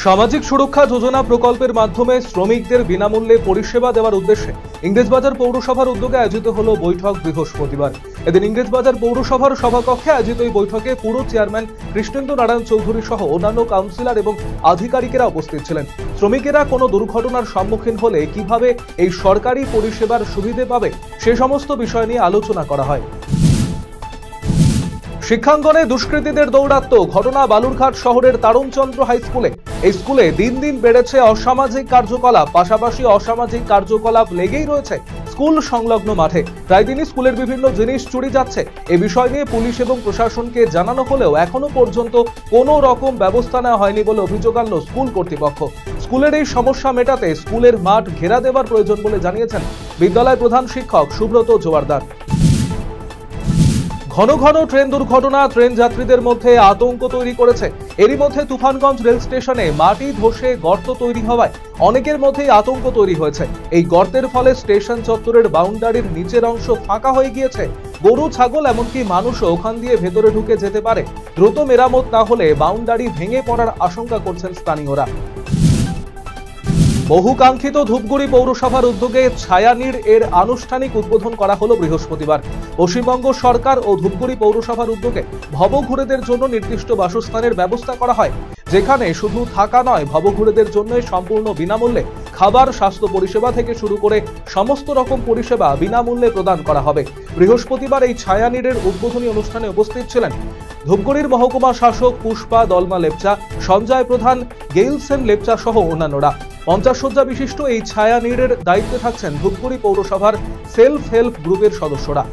সামাজিক সুরক্ষা যোজনা প্রকল্পের মাধ্যমে শ্রমিকদের বিনামূল্যে পরিষেবা দেওয়ার উদ্দেশ্যে ইংরেজবাজার পৌরসভার উদ্যোগে আয়োজিত হলো বৈঠক বৃহস্পতিবার। এদিন ইংরেজবাজার পৌরসভার সভাকক্ষে আয়োজিত এই বৈঠকে পুর চেয়ারম্যান কৃষ্ণেন্দু নারায়ণ চৌধুরী সহ অন্যান্য কাউন্সিলর এবং আধিকারিকেরা উপস্থিত ছিলেন। শ্রমিকেরা কোনো দুর্ঘটনার সম্মুখীন হলে কিভাবে এই সরকারি পরিষেবার সুবিধে পাবে সে সমস্ত বিষয় নিয়ে আলোচনা করা হয়। শিক্ষাঙ্গনে দুষ্কৃতীদের দৌরাত্ম্য ঘটনা বালুরঘাট শহরের তারুণচন্দ্র হাই স্কুলে। এই স্কুলে দিন দিন বেড়েছে অসামাজিক কার্যকলাপ, পাশাপাশি অসামাজিক কার্যকলাপ লেগেই রয়েছে স্কুল সংলগ্ন মাঠে। প্রায় দিনই স্কুলের বিভিন্ন জিনিস চুরি যাচ্ছে। এ বিষয় নিয়ে পুলিশ এবং প্রশাসনকে জানানো হলেও এখনো পর্যন্ত কোনো রকম ব্যবস্থা নেওয়া হয়নি বলে অভিযোগ আনল স্কুল কর্তৃপক্ষ। স্কুলের এই সমস্যা মেটাতে স্কুলের মাঠ ঘেরা দেওয়ার প্রয়োজন বলে জানিয়েছেন বিদ্যালয় প্রধান শিক্ষক সুব্রত জোয়ারদার। ঘন ঘন ট্রেন দুর্ঘটনা ট্রেন যাত্রীদের মধ্যে আতঙ্ক তৈরি করেছে। এরই মধ্যে তুফানগঞ্জ রেল স্টেশনে মাটি ধসে গর্ত তৈরি হওয়ায় অনেকের মধ্যেই আতঙ্ক তৈরি হয়েছে। এই গর্তের ফলে স্টেশন চত্বরের বাউন্ডারির নিচের অংশ ফাঁকা হয়ে গিয়েছে। গরু, ছাগল এমনকি মানুষও ওখান দিয়ে ভেতরে ঢুকে যেতে পারে। দ্রুত মেরামত না হলে বাউন্ডারি ভেঙে পড়ার আশঙ্কা করছেন স্থানীয়রা। বহুকাঙ্ক্ষিত ধূপগুড়ি পৌরসভার উদ্যোগে ছায়ানীড় এর আনুষ্ঠানিক উদ্বোধন করা হলো বৃহস্পতিবার। পশ্চিমবঙ্গ সরকার ও ধূপগুড়ি পৌরসভার উদ্যোগে ভবঘুরেদের জন্য নির্দিষ্ট বাসস্থানের ব্যবস্থা করা হয়, যেখানে শুধু থাকা নয়, ভবঘুরেদের জন্য সম্পূর্ণ বিনামূল্যে খাবার, স্বাস্থ্য পরিষেবা থেকে শুরু করে সমস্ত রকম পরিষেবা বিনামূল্যে প্রদান করা হবে। বৃহস্পতিবার এই ছায়ানীড়ের উদ্বোধনী অনুষ্ঠানে উপস্থিত ছিলেন ধূপগুড়ির মহকুমা শাসক পুষ্পা দলমা লেপচা, সঞ্জয় প্রধান, গেইল সেন লেপচা সহ অন্যান্যরা। 50 শয্যা বিশিষ্ট এই ছায়ানীড়ের দায়িত্বে থাকছেন ধূপগুড়ি পৌরসভার সেলফ হেল্প গ্রুপের সদস্যরা।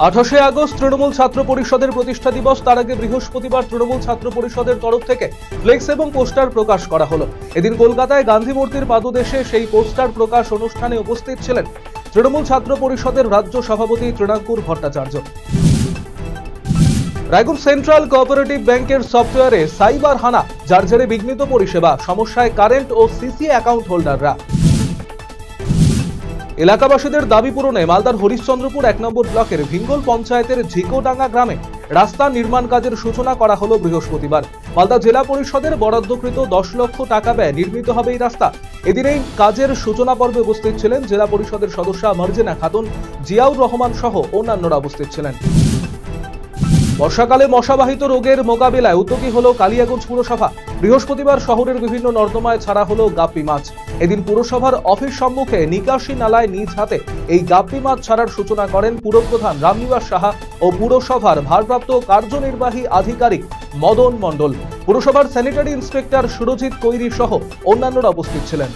28 আগস্ট তৃণমূল ছাত্র পরিষদের প্রতিষ্ঠা দিবস। তার আগে বৃহস্পতিবার তৃণমূল ছাত্র পরিষদের তরফ থেকে ফ্লেক্স এবং পোস্টার প্রকাশ করা হলো। এদিন কলকাতায় গান্ধী মূর্তির পাদদেশে সেই পোস্টার প্রকাশ অনুষ্ঠানে উপস্থিত ছিলেন তৃণমূল ছাত্র পরিষদের রাজ্য সভাপতি তৃণাঙ্কুর ভট্টাচার্য। রায়গঞ্জ সেন্ট্রাল কোঅপারেটিভ ব্যাংকের সফটওয়্যারে সাইবার হানা, যার জেরে বিঘ্নিত পরিষেবা, সমস্যায় কারেন্ট ও সিসি অ্যাকাউন্ট হোল্ডাররা। এলাকাবাসীদের দাবি পূরণে মালদার হরিশ্চন্দ্রপুর 1 নম্বর ব্লকের ভিঙ্গল পঞ্চায়েতের ঝিকোডাঙ্গা গ্রামে রাস্তা নির্মাণ কাজের সূচনা করা হলো বৃহস্পতিবার। মালদা জেলা পরিষদের বরাদ্দকৃত 10 লক্ষ টাকা ব্যয়ে নির্মিত হবে এই রাস্তা। এদিন এই কাজের সূচনা পর্বে উপস্থিত ছিলেন জেলা পরিষদের সদস্যা মার্জিনা খাতুন, জিয়াউর রহমান সহ অন্যান্যরা উপস্থিত ছিলেন। বর্ষাকালে মশাবাহিত রোগের মোকাবিলায় উদ্যোগী হলো কালিয়াগঞ্জ পুরসভা। বৃহস্পতিবার শহরের বিভিন্ন নর্দমায় ছাড়া হলো গাপ্পি মাছ। এদিন পুরসভার অফিস সম্মুখে নিকাশি নালায় নিজ হাতে এই গাপ্পি মাছ ছাড়ার সূচনা করেন পুরপ্রধান রামনিবাস সাহা ও পুরসভার ভারপ্রাপ্ত কার্যনির্বাহী আধিকারিক মদন মণ্ডল। পুরসভার স্যানিটারি ইন্সপেক্টর সুরজিৎ কৈরি সহ অন্যান্যরা উপস্থিত ছিলেন।